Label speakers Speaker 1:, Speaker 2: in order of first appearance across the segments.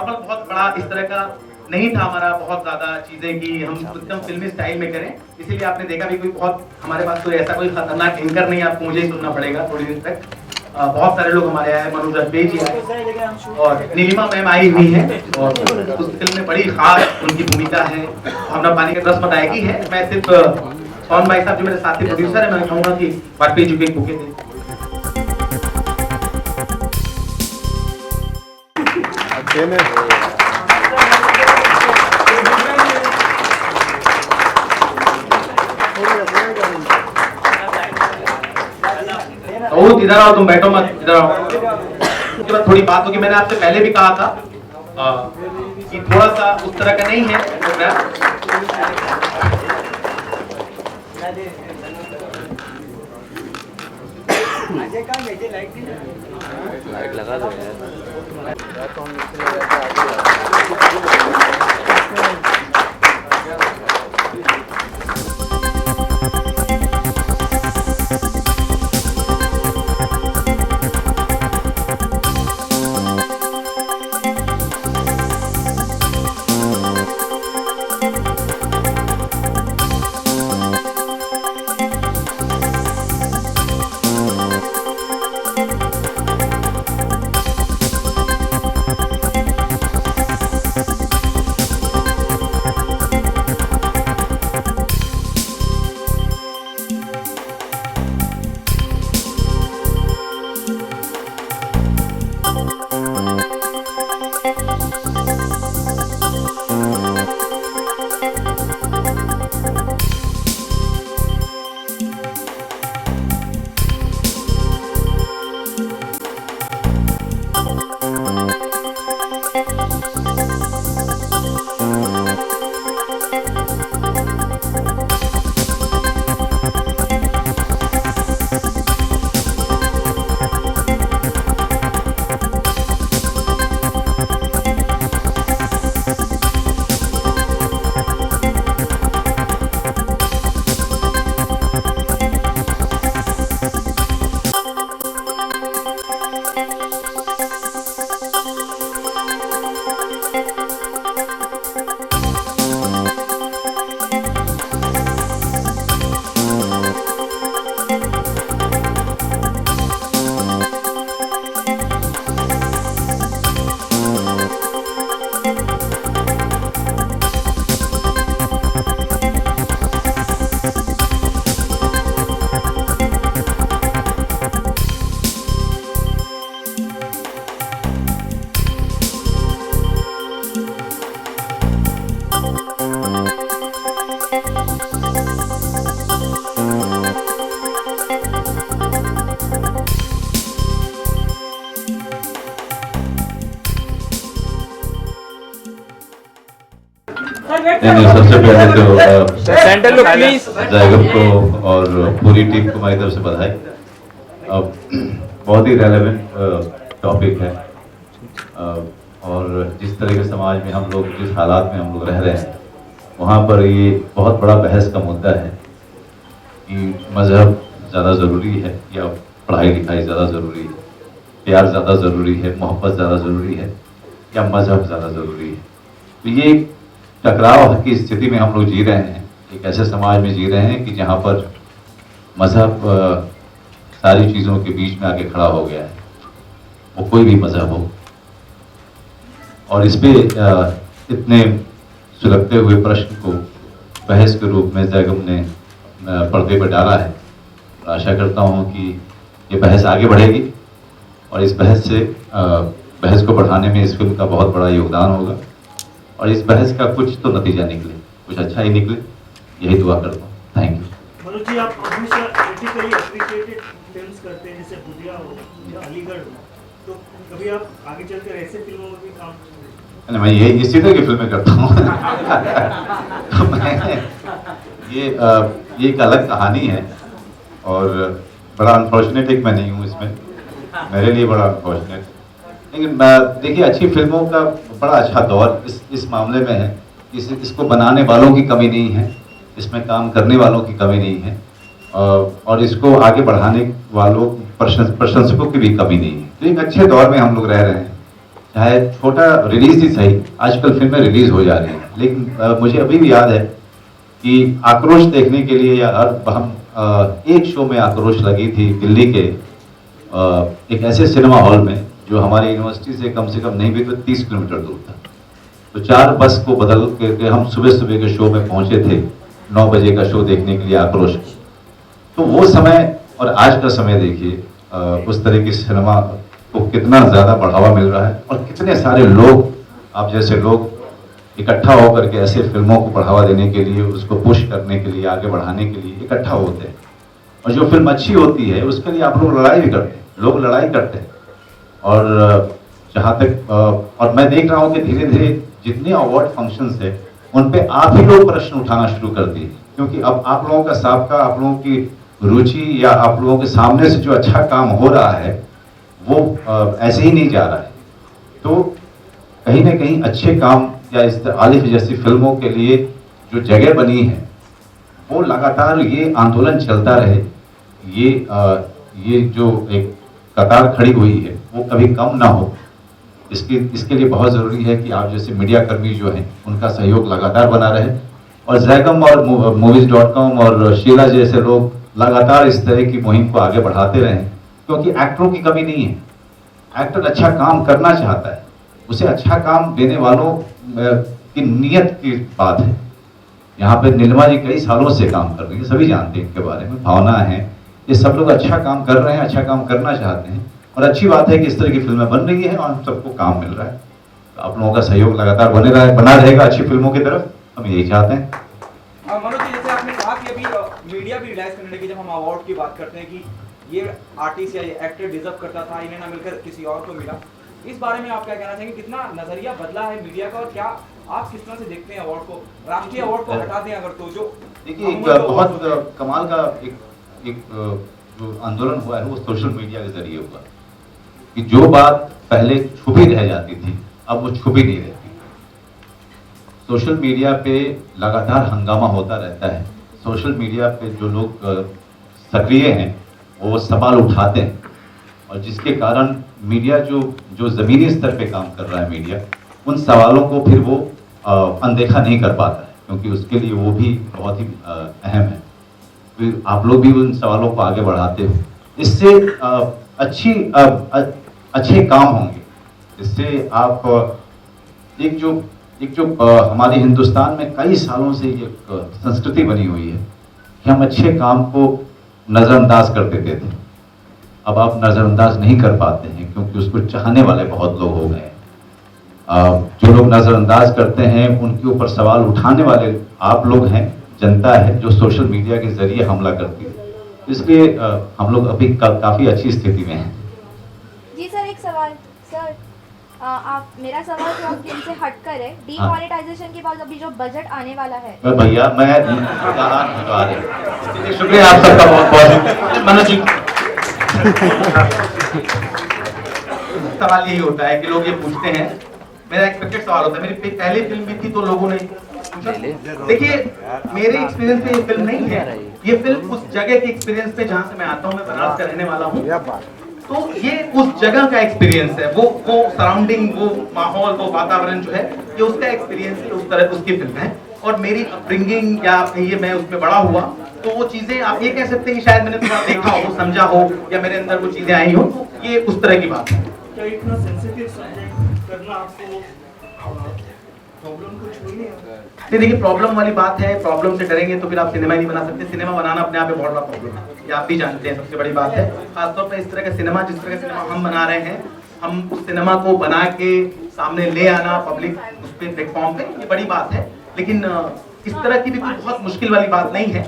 Speaker 1: Normal बहुत बड़ा इस तरह का नहीं था हमारा, बहुत ज्यादा चीजें कि हम एकदम फिल्मी स्टाइल में करें, इसीलिए आपने देखा भी कोई बहुत हमारे पास कोई ऐसा कोई खतरनाक एंकर नहीं, आपको मुझे ही सुनना पड़ेगा थोड़ी देर तक। बहुत सारे लोग हमारे आए, मनोज अजबे जी आए और नीलिमा मैम आई हुई है और उस फिल्म में बड़ी खास उनकी भूमिका है। हमने पानी का रस्म अदायगी है। मैं सिर्फ सोन भाई साहब जो मेरे साथी प्रोड्यूसर है, मैं कहूँगा कि वाजपेयी जी को एक बुके दे। इधर आओ, तुम बैठो मत, इधर आओ। उसके बाद थोड़ी बात होगी, मैंने आपसे पहले भी कहा था कि थोड़ा सा उस तरह का नहीं है प्रोग्राम।
Speaker 2: लाइट लगा दो यार।
Speaker 3: सबसे पहले तो
Speaker 2: सेंटर लुक प्लीज
Speaker 3: जैगब को और पूरी टीम को मेरी तरफ से बधाई। अब बहुत ही रेलेवेंट टॉपिक है और जिस तरह के समाज में हम लोग, जिस हालात में हम लोग रह रहे हैं, वहाँ पर ये बहुत बड़ा बहस का मुद्दा है कि मज़हब ज़्यादा ज़रूरी है या पढ़ाई लिखाई ज़्यादा ज़रूरी है, प्यार ज़्यादा ज़रूरी है, मोहब्बत ज़्यादा ज़रूरी है या मज़हब ज़्यादा ज़रूरी है। तो ये टकराव की स्थिति में हम लोग जी रहे हैं, एक ऐसे समाज में जी रहे हैं कि जहाँ पर मज़हब सारी चीज़ों के बीच में आके खड़ा हो गया है, वो कोई भी मज़हब हो। और इस पे इतने सुलगते हुए प्रश्न को बहस के रूप में जैगब ने पर्दे पर डाला है। आशा करता हूँ कि ये बहस आगे बढ़ेगी और इस बहस को बढ़ाने में इस फिल्म का बहुत बड़ा योगदान होगा और इस बहस का कुछ तो नतीजा निकले, कुछ अच्छा ही निकले, यही दुआ करता हूँ। Thank you.
Speaker 4: मनोज जी, आप हमेशा क्रिटिकली एप्रिशिएटेड फिल्म्स करते हैं, जैसे बुधिया हो या अलीगढ़ हो, तो कभी आप आगे चलकर ऐसे फिल्मों में भी काम करते हैं?
Speaker 3: मैं ये इसी तरह की फिल्में करता हूँ। तो मैं ये एक अलग कहानी है और बड़ा अनफॉर्चुनेट एक मैं नहीं हूँ इसमें, मेरे लिए बड़ा अनफॉर्चुनेट। लेकिन देखिए, अच्छी फिल्मों का बड़ा अच्छा दौर इस मामले में है। इसको बनाने वालों की कमी नहीं है, इसमें काम करने वालों की कमी नहीं है और इसको आगे बढ़ाने वालों प्रशंसकों की भी कमी नहीं है। तो एक अच्छे दौर में हम लोग रह रहे हैं। चाहे छोटा रिलीज ही सही, आजकल फिल्में रिलीज हो जा रही हैं, लेकिन मुझे अभी भी याद है कि आक्रोश देखने के लिए या हम एक शो में आक्रोश लगी थी दिल्ली के एक ऐसे सिनेमा हॉल में जो हमारी यूनिवर्सिटी से कम नहीं भी तो 30 किलोमीटर दूर था। तो 4 बस को बदल के हम सुबह सुबह के शो में पहुंचे थे, 9 बजे का शो देखने के लिए आक्रोश। तो वो समय और आज का समय देखिए, उस तरह की सिनेमा को कितना ज़्यादा बढ़ावा मिल रहा है और कितने सारे लोग, आप जैसे लोग इकट्ठा होकर के ऐसे फिल्मों को बढ़ावा देने के लिए, उसको पुश करने के लिए, आगे बढ़ाने के लिए इकट्ठा होते हैं। और जो फिल्म अच्छी होती है उसके लिए आप लोग लड़ाई भी करते हैं, लोग लड़ाई करते हैं। और जहाँ तक और मैं देख रहा हूँ कि धीरे धीरे जितने अवार्ड फंक्शंस है उन पे आप ही लोग प्रश्न उठाना शुरू कर दिए, क्योंकि अब आप लोगों का साबका, आप लोगों की रुचि या आप लोगों के सामने से जो अच्छा काम हो रहा है वो ऐसे ही नहीं जा रहा है। तो कहीं ना कहीं अच्छे काम या इस आलिफ जैसी फिल्मों के लिए जो जगह बनी है वो लगातार ये आंदोलन चलता रहे, ये जो एक कतार खड़ी हुई है वो कभी कम ना हो। इसके लिए बहुत ज़रूरी है कि आप जैसे मीडिया कर्मी जो हैं उनका सहयोग लगातार बना रहे, और जैगम और movies.com और शीला जैसे लोग लगातार इस तरह की मुहिम को आगे बढ़ाते रहें, क्योंकि एक्टरों की कमी नहीं है। एक्टर अच्छा काम करना चाहता है, उसे अच्छा काम देने वालों की नीयत की बात है। यहाँ पे नीलिमा जी कई सालों से काम कर रही है, सभी जानते हैं इनके बारे में, भावना है, ये सब लोग अच्छा काम कर रहे हैं, अच्छा काम करना चाहते हैं, और अच्छी बात है कि इस तरह की फिल्में बन रही है और हम सबको काम मिल रहा है। तो आप लोगों का सहयोग लगातार बना रहेगा अच्छी फिल्मों की तरफ, हम यही चाहते हैं।
Speaker 5: मनोज जी, जैसे आपने कहा कि अभी मीडिया भी रियलाइज करने लगी जब हम अवार्ड की बात करते हैं कि ये आर्टिस्ट या ये एक्टर डिजर्व करता था, इन्हें ना मिलकर किसी और को मिला। इस बारे में आप क्या कहना चाहेंगे, कितना नजरिया बदला है मीडिया का, और क्या आप किस तरह से देखते हैं अवार्ड को, राष्ट्रीय अवार्ड को हटा दें अगर तो जो
Speaker 3: देखिए एक बहुत कमाल का एक जो आंदोलन हुआ है वो सोशल मीडिया के जरिए हुआ, कि जो बात पहले छुपी रह जाती थी अब वो छुपी नहीं रहती। सोशल मीडिया पे लगातार हंगामा होता रहता है, सोशल मीडिया पे जो लोग सक्रिय हैं वो सवाल उठाते हैं, और जिसके कारण मीडिया जो ज़मीनी स्तर पे काम कर रहा है मीडिया, उन सवालों को फिर वो अनदेखा नहीं कर पाता है, क्योंकि उसके लिए वो भी बहुत ही अहम है। फिर आप लोग भी उन सवालों को आगे बढ़ाते हो, इससे अच्छे काम होंगे। इससे आप एक जो हमारे हिंदुस्तान में कई सालों से ये संस्कृति बनी हुई है कि हम अच्छे काम को नज़रअंदाज कर देते थे, अब आप नज़रअंदाज नहीं कर पाते हैं, क्योंकि उसको चाहने वाले बहुत लोग हो गए हैं। जो लोग नज़रअंदाज करते हैं उनके ऊपर सवाल उठाने वाले आप लोग हैं, जनता है जो सोशल मीडिया के जरिए हमला करती है। इसलिए हम लोग अभी काफ़ी अच्छी स्थिति में हैं।
Speaker 6: जी सर, एक सवाल सर, आप मेरा सवाल जो आप फिल्म से हटकर है, डीमोनेटाइजेशन के बाद अभी जो बजट आने वाला है।
Speaker 3: भैया मैं शुक्रिया आप सबका बहुत बहुत।
Speaker 1: मनोज जी सवाल यही होता है कि लोग ये पूछते हैं, मेरा एक्सपेक्टेड सवाल होता है, मेरी पहली फिल्म भी थी तो लोगों ने पूछा। देखिए मेरे एक्सपीरियंस पे ये फिल्म नहीं है, ये फिल्म उस जगह के एक्सपीरियंस पे जहाँ से मैं आता हूँ, मैं बनारस का रहने वाला हूँ, तो ये उस जगह का एक्सपीरियंस है, वो सराउंडिंग, वो माहौल, वो वातावरण जो है, ये उसका एक्सपीरियंस है, उस तरह उसकी फिल्म है। और मेरी अपब्रिंगिंग या आप कहिए मैं उसमें बड़ा हुआ, तो वो चीजें आप ये कह सकते हैं कि शायद मैंने थोड़ा देखा हो, समझा हो, या मेरे अंदर वो चीजें आई हो, तो ये उस तरह की बात है।
Speaker 4: क्या इतना सेंसिटिव सब्जेक्ट करना आपको प्रॉब्लम कुछ हुई नहीं?
Speaker 1: नहीं देखिए, प्रॉब्लम वाली बात है, प्रॉब्लम से डरेंगे तो फिर आप सिनेमा नहीं बना सकते। सिनेमा बनाना अपने आप में बहुत बड़ा प्रॉब्लम है, ये आप भी जानते हैं, सबसे बड़ी बात है। खासतौर पर इस तरह का सिनेमा, जिस तरह का सिनेमा हम बना रहे हैं, हम उस सिनेमा को बना के सामने ले आना पब्लिक उस पे प्लेटफॉर्म पे, ये बड़ी बात है। लेकिन इस तरह की भी कोई बहुत मुश्किल वाली बात नहीं है।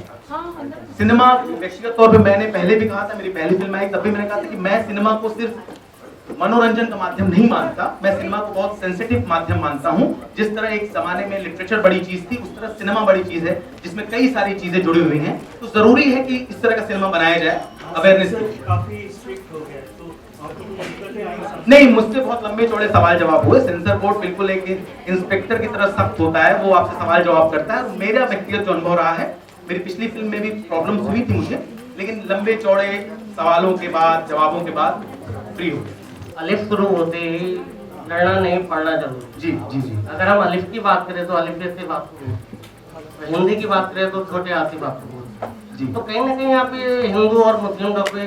Speaker 1: सिनेमा व्यक्तिगत तौर पे मैंने पहले भी कहा था, मेरी पहली फिल्म आई तब भी मैंने कहा था कि मैं सिनेमा को सिर्फ मनोरंजन का माध्यम नहीं मानता, मैं सिनेमा को बहुत सेंसिटिव माध्यम मानता हूँ। जिस तरह एक जमाने में लिटरेचर बड़ी चीज थी, उस तरह सिनेमा बड़ी चीज है, जिसमें कई सारी चीजें जुड़ी हुई हैं। तो जरूरी है कि इस तरह का सिनेमा बनाया जाए। अवेयरनेस
Speaker 4: काफी स्ट्रिक्ट हो गया, तो आपको दिक्कतें आई?
Speaker 1: नहीं, मुझसे बहुत लंबे चौड़े सवाल जवाब हुए। सेंसर बोर्ड बिल्कुल एक इंस्पेक्टर की तरह सख्त होता है, वो आपसे सवाल जवाब करता है। मेरा व्यक्तिगत जो अनुभव रहा है, मेरी पिछली फिल्म में भी प्रॉब्लम्स हुई थी मुझे, लेकिन लंबे चौड़े सवालों के बाद, जवाबों के बाद फ्री हो गया।
Speaker 7: अलिफ शुरू होते ही लड़ना नहीं, पढ़ना जरूरी।
Speaker 1: जी जी जी
Speaker 7: अगर हम अलिफ की बात करें तो अलिफ जैसे बात करें, हिंदी की बात करें तो छोटे हाथ की बात करें।
Speaker 1: जी
Speaker 7: तो कहीं ना कहीं यहाँ पे हिंदू और मुस्लिम का कोई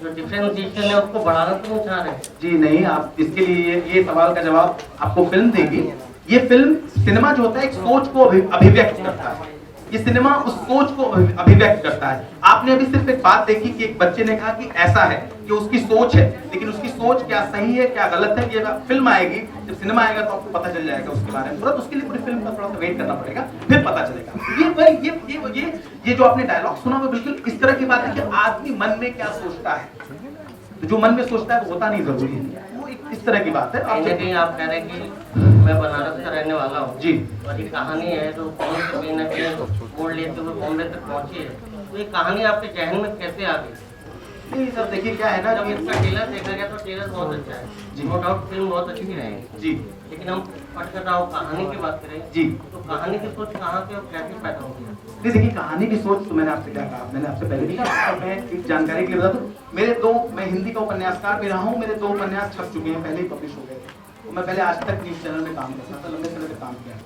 Speaker 7: जो डिफरेंशिएशन है उसको बढ़ाना तो नहीं चाह रहे।
Speaker 1: जी नहीं, आप इसके लिए ये सवाल का जवाब आपको फिल्म देगी। ये फिल्म, सिनेमा जो होता है एक सोच को अभिव्यक्त करता है। ये सिनेमा उस सोच को अभिव्यक्त करता है। आपने अभी सिर्फ एक बात देखी कि एक बच्चे ने कहा कि ऐसा है, कि उसकी सोच है, लेकिन उसकी सोच क्या सही है क्या गलत है, ये फिल्म आएगी, जब सिनेमा आएगा तो आपको पता चल जाएगा उसके बारे में। तुरंत उसके लिए पूरी फिल्म का थोड़ा सा वेट करना पड़ेगा, फिर पता चलेगा। ये जो आपने डायलॉग सुना वो बिल्कुल इस तरह की बात है कि आदमी मन में क्या सोचता है, तो जो मन में सोचता है वो होता नहीं जरूरी है, वो इस तरह की बात है।
Speaker 7: कहीं ना कहीं आप कह रहे हैं कि मैं बनारस का रहने वाला हूँ
Speaker 1: जी,
Speaker 7: और ये कहानी है जो कहीं ना कहीं मोड़ लेते हुए बॉम्बे तक पहुंची है, तो ये कहानी आपके जहन में कैसे आ गई?
Speaker 1: नहीं सर देखिए क्या है ना,
Speaker 7: जब
Speaker 1: जब
Speaker 7: इसका ट्रेलर देखा गया तो ट्रेलर बहुत अच्छा है
Speaker 1: जी।
Speaker 7: नो डाउट फिल्म बहुत अच्छी रहेगी,
Speaker 1: जी
Speaker 7: लेकिन हम पटकथाओं कहानी की बात करें
Speaker 1: जी
Speaker 7: तो कहानी की सोच कहाँ से और कैसे पैदा होती है?
Speaker 1: नहीं देखिए, कहानी की सोच तो मैंने आपसे क्या कहा, मैंने आपसे पहले भी कहा, और मैं एक जानकारी के लिए बता दूं, मैं हिंदी का उपन्यासकार भी रहा हूँ, मेरे 2 उपन्यास छप चुके हैं, पहले ही पब्लिश हो गए थे। मैं पहले आज तक न्यूज चैनल में काम करता था, लंबे समय तक काम किया।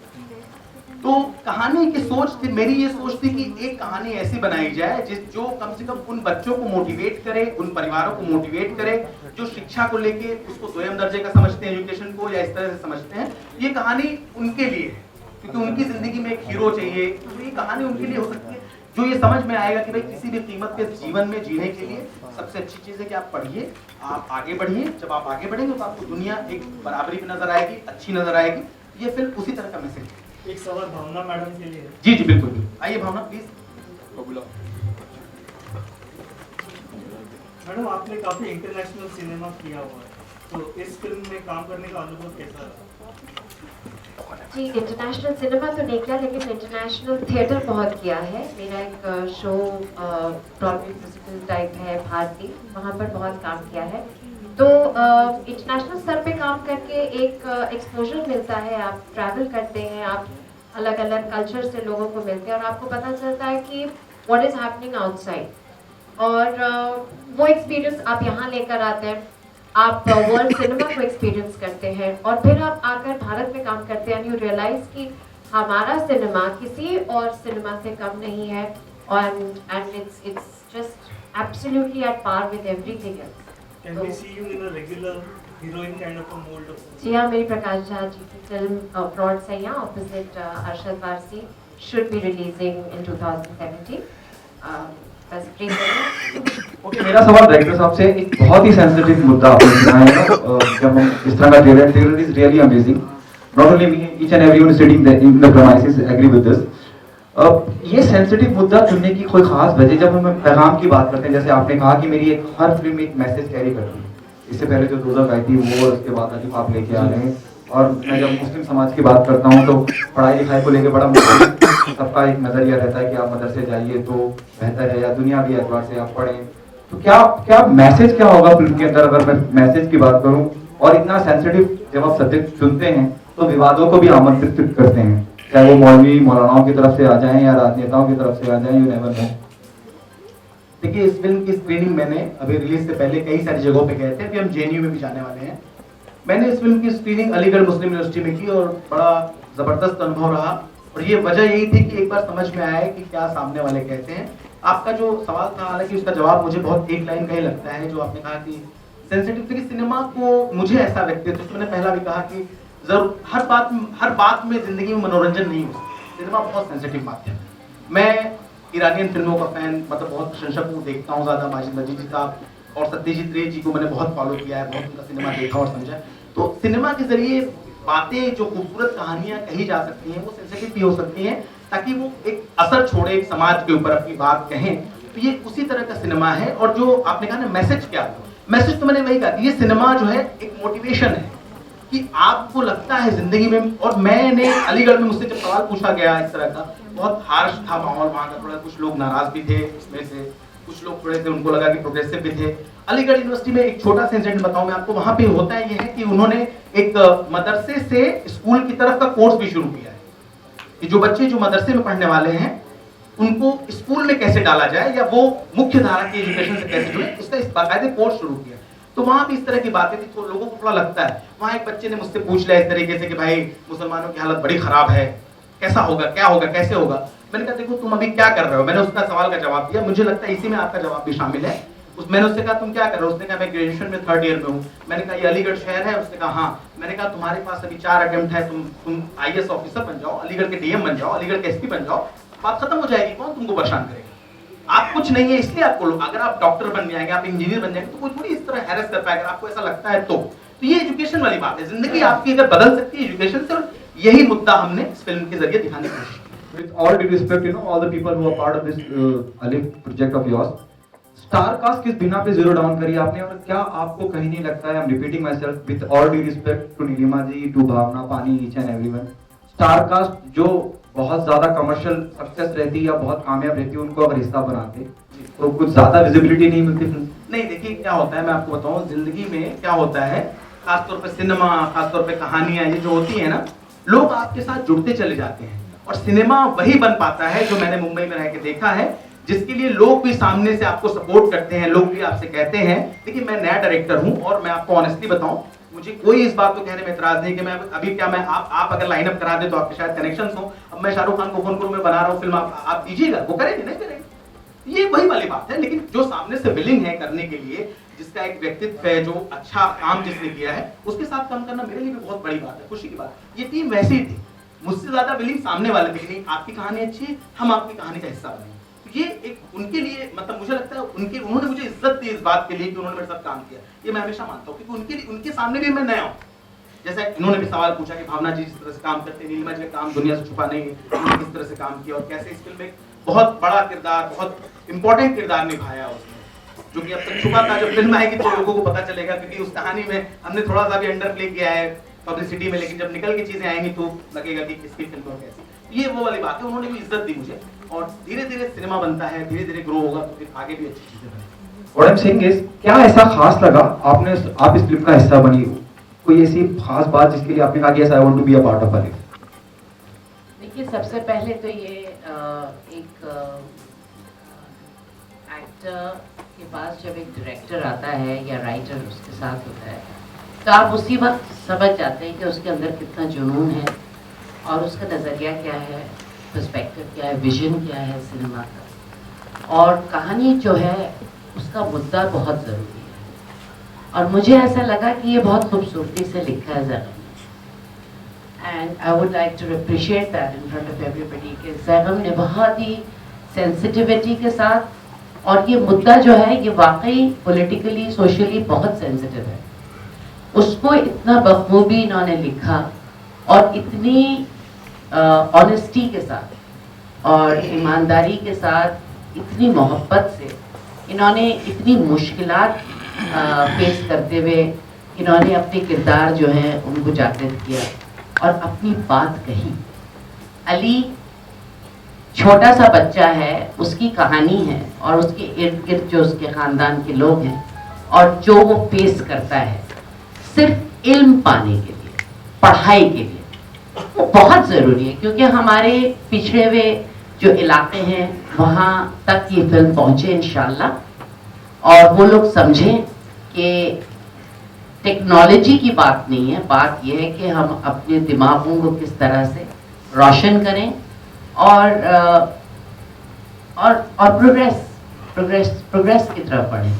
Speaker 1: तो कहानी की सोच थी, मेरी ये सोच थी कि एक कहानी ऐसी बनाई जाए जो कम से कम उन बच्चों को मोटिवेट करे, उन परिवारों को मोटिवेट करे जो शिक्षा को लेके उसको स्वयं दर्जे का समझते हैं, एजुकेशन को या इस तरह से समझते हैं। ये कहानी उनके लिए है, क्योंकि उनकी जिंदगी में एक हीरो चाहिए, तो ये कहानी उनके लिए हो सकती है जो ये समझ में आएगा कि भाई किसी भी कीमत पे जीवन में जीने के लिए सबसे अच्छी चीज है कि आप पढ़िए, आप आगे बढ़िए। जब आप आगे बढ़ेंगे तो आपको दुनिया एक बराबरी में नजर आएगी, अच्छी नजर आएगी। ये फिल्म उसी तरह का मैसेज है।
Speaker 4: एक सवाल भावना मैडम के लिए।
Speaker 1: जी जी बिल्कुल बिल्कुल, आइए भावना प्लीज।
Speaker 4: मैडम आपने काफी इंटरनेशनल सिनेमा किया हुआ है, तो इस फिल्म में काम करने का अनुभव कैसा रहा?
Speaker 8: जी, इंटरनेशनल सिनेमा तो नहीं किया, लेकिन इंटरनेशनल थिएटर बहुत किया है। मेरा एक शो ब्रॉडवे म्यूजिकल टाइप है भारती, वहाँ पर बहुत काम किया है। तो इंटरनेशनल स्तर पे काम करके एक एक्सपोजर मिलता है, आप ट्रैवल करते हैं, आप अलग अलग कल्चर से लोगों को मिलते हैं और आपको पता चलता है कि व्हाट इज़ हैपनिंग आउटसाइड, और वो एक्सपीरियंस आप यहाँ लेकर आते हैं, आप वर्ल्ड सिनेमा को एक्सपीरियंस करते हैं और फिर आप आकर भारत में काम करते हैं। यू रियलाइज कि हमारा सिनेमा किसी और सिनेमा से कम नहीं है, and it's just absolutely at par with everything else.
Speaker 4: Can we see you in a regular heroine kind of a mold of?
Speaker 8: जी हाँ, मेरी प्रकाश झा जी की फिल्म फ्रॉड सैया opposite Arshad Warsi should be releasing in 2017। बस प्लीज।
Speaker 9: ओके, मेरा सवाल director साहब से, एक बहुत ही सेंसिटिव मुद्दा आपने उठाया है ना, जब हम इस तरह का trailer is really amazing, not only me, each and everyone sitting in the premises agree with this. ये सेंसिटिव मुद्दा चुनने की कोई खास वजह, जब हम पैगाम की बात करते हैं, जैसे आपने कहा कि मेरी एक हर फिल्म एक मैसेज कैरी करती है, इससे पहले जो दोज़ख आई थी वो, और उसके बाद अलिफ आप लेके आ रहे हैं, और मैं जब मुस्लिम समाज की बात करता हूँ तो पढ़ाई लिखाई को लेकर बड़ा मुश्किल, सबका एक नजरिया रहता है कि आप मदरसे जाइए तो बेहतर है, या दुनिया भी एतबार से आप पढ़ें। तो क्या मैसेज क्या होगा फिल्म के अंदर, अगर मैं मैसेज की बात करूं? और इतना सेंसिटिव जब आप सब्जेक्ट चुनते हैं तो विवादों को भी आमंत्रित करते हैं, चाहे वो मौलवी मौलानाओं की तरफ से आ जाएं या राजनेताओं की तरफ से आ जाएं, यू नेवर नो।
Speaker 1: देखिए, इस फिल्म की स्क्रीनिंग मैंने अभी रिलीज से पहले कई सारी जगहों पे गए थे, अभी हम जेएनयू में भी जाने वाले हैं। मैंने इस फिल्म की स्क्रीनिंग अलीगढ़ मुस्लिम यूनिवर्सिटी में की और बड़ा जबरदस्त अनुभव रहा, और ये वजह यही थी कि एक बार समझ में आया कि क्या सामने वाले कहते हैं। आपका जो सवाल था, हालांकि उसका जवाब मुझे बहुत एक लाइन का ही लगता है, जो आपने कहा कि सेंसिटिव थी। सिनेमा को मुझे ऐसा व्यक्तित्व, तो मैंने पहला भी कहा कि जरूर हर बात में जिंदगी में मनोरंजन नहीं हो सकता, सिनेमा बहुत सेंसिटिव माध्यम है। मैं ईरानियन फिल्मों का फैन, मतलब बहुत प्रशंसक हूँ, देखता हूँ ज़्यादा। माजिद मजीदी साहब और सत्यजीत रे जी को मैंने बहुत फॉलो किया है, बहुत उनका सिनेमा देखा और समझा। तो सिनेमा के जरिए बातें, जो खूबसूरत कहानियां कही जा सकती हैं, वो सेंसिटिव भी हो सकती हैं, ताकि वो एक असर छोड़े एक समाज के ऊपर, अपनी बात कहें। तो ये उसी तरह का सिनेमा है। और जो आपने कहा ना मैसेज क्या, मैसेज तो मैंने वही कहा, ये सिनेमा जो है एक मोटिवेशन है कि आपको लगता है जिंदगी में। और मैंने अलीगढ़ में, मुझसे जब सवाल पूछा गया इस तरह का, बहुत हार्श था माहौल वहाँ का, थोड़ा कुछ लोग नाराज भी थे उसमें से, कुछ लोग थोड़े से उनको लगा कि प्रोग्रेसिव भी थे। अलीगढ़ यूनिवर्सिटी में एक छोटा सा इंसिडेंट बताऊं मैं आपको, वहाँ पे होता है ये है कि उन्होंने एक मदरसे से स्कूल की तरफ का कोर्स भी शुरू किया है कि जो बच्चे जो मदरसे में पढ़ने वाले हैं उनको स्कूल में कैसे डाला जाए, या वो मुख्य धारा की एजुकेशन से कैसे जुड़े, इसका इस बाकायदे कोर्स शुरू किया। तो वहां भी इस तरह की बातें थी, तो लोगों को थोड़ा लगता है। वहां एक बच्चे ने मुझसे पूछ लिया इस तरीके से कि भाई मुसलमानों की हालत बड़ी खराब है, कैसा होगा, क्या होगा, कैसे होगा। मैंने कहा देखो तुम अभी क्या कर रहे हो, मैंने उसका सवाल का जवाब दिया, मुझे लगता है इसी में आपका जवाब भी शामिल है। मैंने उससे कहा तुम क्या कर रहे हो, उसने कहा मैं ग्रेजुएशन में 3rd ईयर में हूँ। मैंने कहा ये अलीगढ़ शहर है, उसने कहा हाँ। मैंने कहा तुम्हारे पास अभी 4 अटेम्प्ट है, तुम IAS ऑफिसर बन जाओ, अलीगढ़ के DM बन जाओ, अलीगढ़ के SP बन जाओ, बात खत्म हो जाएगी, कौन तुमको परेशान करेगा। आप कुछ नहीं है इसलिए आपको लोग, अगर आप डॉक्टर बन जाएंगे, आप इंजीनियर बन जाएंगे, तो कोई थोड़ी इस तरह हैरेस कर पाएगा, आपको ऐसा लगता है तो ये एजुकेशन वाली बात है। जिंदगी आपकी अगर बदल सकती है एजुकेशन से, और यही मुद्दा हमने इस फिल्म के जरिए दिखाने की कोशिश की।
Speaker 9: With all due respect, all the people who are part of this Alif project of yours, star cast किस बिना पे जीरो डाउन करी आपने, और क्या आपको कहीं नहीं लगता है, I am repeating myself with all due respect to Neelima ji, to Bhavna, pani, each and everyone, star cast जो बहुत ज्यादा कमर्शियल सक्सेस रहती या बहुत कामयाब रहती है, उनको अगर हिस्सा बनाते तो कुछ ज्यादा विजिबिलिटी नहीं मिलती फिल्म?
Speaker 1: नहीं, देखिए क्या होता है, मैं आपको बताऊं, जिंदगी में क्या होता है, खासतौर पे सिनेमा, खासतौर पे कहानियां ये जो होती है ना, लोग आपके साथ जुड़ते चले जाते हैं, और सिनेमा वही बन पाता है जो मैंने मुंबई में रह के देखा है, जिसके लिए लोग भी सामने से आपको सपोर्ट करते हैं, लोग भी आपसे कहते हैं। देखिए मैं नया डायरेक्टर हूं, और मैं आपको ऑनेस्टली बताऊं, मुझे कोई इस बात को कहने में एतराज नहीं कि मैं अभी क्या, मैं आप अगर लाइनअप करा दे तो आपके शायद कनेक्शंस हो। अब मैं शाहरुख खान को फोन करूं, मैं बना रहा हूं फिल्म, आप दीजिएगा, वो करेंगे नहीं करेंगे, ये वही वाली बात है। लेकिन जो सामने से विलिंग है करने के लिए, जिसका एक व्यक्तित्व है, जो अच्छा काम जिसने किया है, उसके साथ काम करना मेरे लिए भी बहुत बड़ी बात है, खुशी की बात। ये टीम वैसी ही थी, मुझसे ज्यादा विलिंग सामने वाले थे, नहीं आपकी कहानी अच्छी है, हम आपकी कहानी का हिस्सा बने। तो ये एक उनके लिए, मतलब मुझे लगता है उन्होंने मुझे इज्जत दी इस बात के लिए कि उन्होंने मेरे साथ काम किया, ये मैं हमेशा मानता हूँ, क्योंकि उनके सामने भी मैं नया हूँ। जैसे इन्होंने भी सवाल पूछा कि भावना जी जिस तरह से काम करते हैं, नीलिमा जी का काम दुनिया से छुपा नहीं है, उन्होंने किस तरह से काम किया और कैसे इस फिल्म में बहुत बड़ा किरदार, बहुत इंपॉर्टेंट किरदार निभाया उसने, जो कि अब तक छुपा था। जब फिल्म आएगी तो लोगों को पता चलेगा, क्योंकि उस कहानी में हमने थोड़ा सा भी अंडर प्ले किया है पब्लिसिटी में, लेकिन जब निकल के चीजें आएंगी तो लगेगा कि किसकी फिल्म और कैसी। ये वो वाली बात है, उन्होंने भी इज्जत दी मुझे, और धीरे धीरे सिनेमा बनता है, धीरे धीरे ग्रो होगा, तो फिर आगे भी अच्छी चीजें बनेंगी।
Speaker 9: What I'm saying is, क्या ऐसा खास लगा आप इस फिल्म का हिस्सा बनी, कोई ऐसी खास बात जिसके लिए आपने कहा कि yes, I want to be a part of Alif?
Speaker 8: देखिए सबसे पहले तो ये एक एक्टर के पास जब एक डायरेक्टर आता है या राइटर उसके साथ होता है, तो आप उसी वक्त समझ जाते हैं कि उसके अंदर कितना जुनून है, और उसका नज़रिया क्या है, पर्सपेक्टिव क्या है, विजन क्या है सिनेमा का, और कहानी जो है उसका मुद्दा बहुत ज़रूरी है। और मुझे ऐसा लगा कि ये बहुत खूबसूरती से लिखा है Zaigham, and I would like to appreciate that in front of everybody कि ज़ैगम ने बहुत ही सेंसिटिविटी के साथ, और ये मुद्दा जो है ये वाकई पॉलिटिकली सोशली बहुत सेंसिटिव है, उसको इतना बखूबी इन्होंने लिखा, और इतनी ऑनेस्टी के साथ और ईमानदारी के साथ, इतनी मोहब्बत से इन्होंने इतनी मुश्किलात फेस करते हुए इन्होंने अपने किरदार जो है उनको जागृत किया और अपनी बात कही। अली छोटा सा बच्चा है, उसकी कहानी है, और उसके इर्द गिर्द जो उसके ख़ानदान के लोग हैं, और जो वो फेस करता है सिर्फ इल्म पाने के लिए, पढ़ाई के लिए, वो बहुत ज़रूरी है। क्योंकि हमारे पिछड़े हुए जो इलाके हैं वहाँ तक ये फिल्म पहुँचे इंशाल्लाह, और वो लोग समझें कि टेक्नोलॉजी की बात नहीं है, बात यह है कि हम अपने दिमागों को किस तरह से रोशन करें, और प्रोग्रेस की तरफ बढ़ें।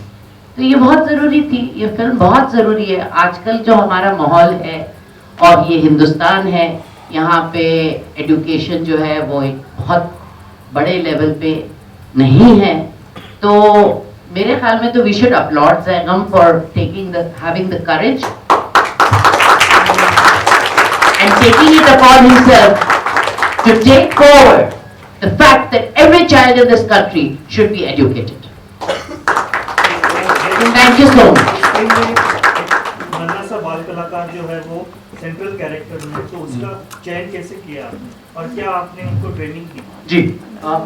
Speaker 8: तो ये बहुत ज़रूरी थी, ये फिल्म बहुत ज़रूरी है। आजकल जो हमारा माहौल है और ये हिंदुस्तान है, यहाँ पे एजुकेशन जो है वो एक बहुत बड़े लेवल पे नहीं है, तो मेरे ख्याल में तो we should applaud Zaigham for having the courage and taking it upon himself to take forward the fact that every child in this country should be educated. Thank you so much.
Speaker 4: नन्हा सा बाल कलाकार जो है वो सेंट्रल कैरेक्टर में, तो उसका चयन कैसे किया आपने, और क्या आपने उनको ट्रेनिंग की?
Speaker 1: जी,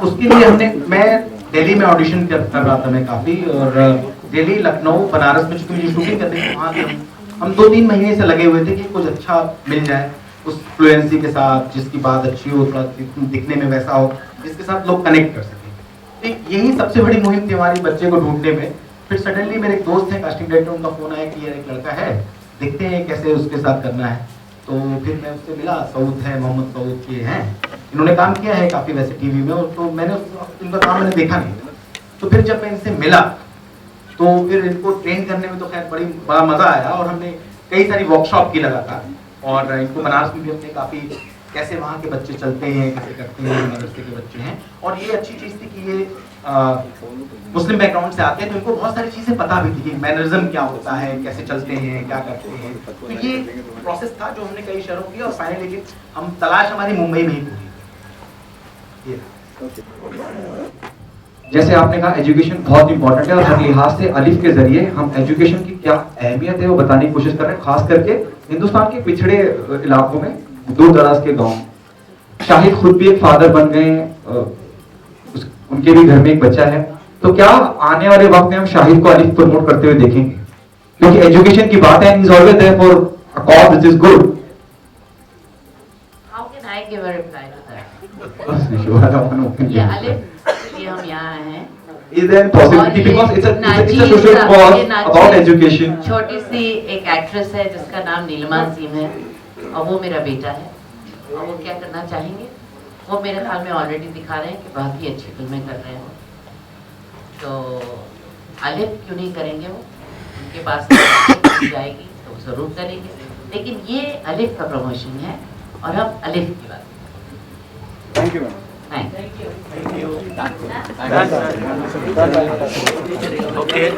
Speaker 1: उसके लिए मैं दिल्ली में ऑडिशन कर रहा था मैं काफ़ी, और दिल्ली, लखनऊ, बनारस में चूंकि मुझे शूटिंग करनी थी, वहाँ हम 2-3 महीने से लगे हुए थे कि कुछ अच्छा मिल जाए उस फ्लुएंसी के साथ, जिसकी बात अच्छी हो, थोड़ा दिखने में वैसा हो, जिसके साथ लोग कनेक्ट कर सकें। तो यही सबसे बड़ी मुहिम थी हमारी बच्चे को ढूंढने में। फिर सडनली मेरे एक दोस्त हैं कास्टिंग डायरेक्टर, उनका फोन आया कि यार एक लड़का है, देखते हैं कैसे उसके साथ करना है। तो फिर मैं उससे मिला, सऊद है, मोहम्मद सऊद के हैं, इन्होंने काम किया है काफ़ी वैसे टीवी में, तो मैंने इनका काम मैंने देखा नहीं। तो फिर जब मैं इनसे मिला तो फिर इनको ट्रेन करने में तो खैर बड़ा मज़ा आया, और हमने कई सारी वर्कशॉप की लगातार, और इनको बनारस में भी हमने काफ़ी कैसे वहाँ के बच्चे चलते हैं, कैसे करते हैं, मदरसे के बच्चे हैं। और ये अच्छी चीज़ थी कि ये मुस्लिम बैकग्राउंड से आते हैं, तो इनको बहुत सारी चीज़ें पता भी थी कि मैनरिज्म क्या होता है, कैसे चलते हैं, क्या करते हैं। तो ये प्रोसेस था जो हमने कई शहरों किया, और फाइनली हम तलाश हमारी मुंबई में ही पूरी। ये
Speaker 9: जैसे आपने कहा एजुकेशन बहुत इंपॉर्टेंट है, और हर लिहाज से अलिफ के जरिए हम एजुकेशन की क्या अहमियत है वो बताने की कोशिश कर रहे हैं, खास करके हिंदुस्तान के पिछड़े इलाकों में, दूर दराज के गांव। शाहिद खुद भी एक फादर बन गए, उनके भी घर में एक बच्चा है, तो क्या आने वाले वक्त में हम शाहिद को अलिफ प्रमोट करते हुए देखेंगे? क्योंकि एजुकेशन की बात है, is always there for a cause which is good.
Speaker 10: How can I give a reply to that?
Speaker 9: बस यू हैव एन ओपिनियन।
Speaker 10: ये अलिफ ये हम यहाँ आए हैं,
Speaker 9: Is there a possibility, because it's a social cause about education?
Speaker 10: छोटी सी एक actress है जिसका नाम नीलिमा अजीम है, और वो मेरा बेटा है, और वो क्या करना चाहेंगे, वो मेरे ख्याल में ऑलरेडी दिखा रहे हैं कि बहुत ही अच्छी फिल्में कर रहे हैं। तो अलिफ क्यों नहीं करेंगे, वो उनके पास जाएगी तो ज़रूर करेंगे, लेकिन ये अलिफ का प्रमोशन है और हम अलिफ की बात।
Speaker 5: Thank you ma'am.
Speaker 10: Thank you.
Speaker 1: Okay.